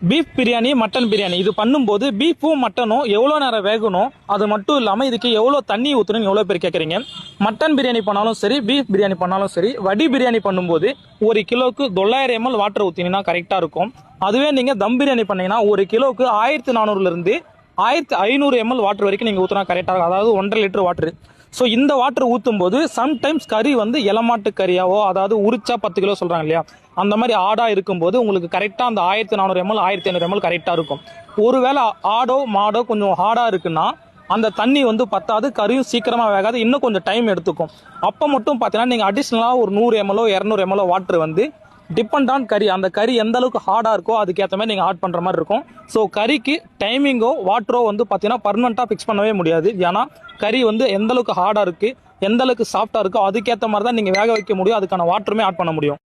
Beef biryani mutton biryani இது பண்ணும்போது பீஃபும் மட்டனும் எவ்வளோ நேரம் வேகணும், அது மட்டும் இல்லாமல் இதுக்கு எவ்வளோ தண்ணி ஊற்றணும்னு எவ்வளோ பேர் கேட்குறீங்க. மட்டன் பிரியாணி பண்ணாலும் சரி, பீஃப் பிரியாணி பண்ணாலும் சரி, வடி பிரியாணி பண்ணும்போது 1 கிலோவுக்கு 900 ml வாட்டர் ஊற்றினீங்கன்னா கரெக்டாக இருக்கும். அதுவே நீங்கள் தம் பிரியாணி பண்ணீங்கன்னா 1 கிலோவுக்கு 1400 1500 ml வாட்டர் வரைக்கும் நீங்கள் ஊற்றினா கரெக்டாக இருக்கும். அதாவது 1.5 லிட்டர் வாட்டர். ஸோ இந்த வாட்டர் ஊற்றும் போது சம்டைம்ஸ் கறி வந்து இளமாட்டு கறியாவோ, அதாவது உரிச்சா 10 கிலோ சொல்கிறாங்க இல்லையா, அந்த மாதிரி ஆடாக இருக்கும்போது உங்களுக்கு கரெக்டாக அந்த 1400 ml 1500 ml கரெக்டாக இருக்கும். ஒருவேளை ஆடோ மாடோ கொஞ்சம் ஹார்டாக இருக்குன்னா அந்த தண்ணி வந்து பத்தாது, கறியும் சீக்கிரமாக வேகாது, இன்னும் கொஞ்சம் டைம் எடுத்துக்கும். அப்போ மட்டும் பார்த்தீங்கன்னா நீங்கள் அடிஷ்னலாக ஒரு 100 ml 200 ml வாட்டர் வந்து டிபெண்ட் ஆன் கறி, அந்த கறி எந்த அளவுக்கு ஹார்டாக இருக்கோ அதுக்கேற்ற மாதிரி நீங்கள் ஆட் பண்ணுற மாதிரி இருக்கும். ஸோ கறிக்கு டைமிங்கோ வாட்டரோ வந்து பார்த்தீங்கன்னா பர்மனெண்ட்டாக ஃபிக்ஸ் பண்ணவே முடியாது. ஏன்னா கறி வந்து எந்த அளவுக்கு ஹார்டாக இருக்குது, எந்த அளவுக்கு சாஃப்டாக இருக்கோ அதுக்கேற்ற மாதிரி தான் நீங்கள் வேக வைக்க முடியும், அதுக்கான வாட்டருமே ஆட் பண்ண முடியும்.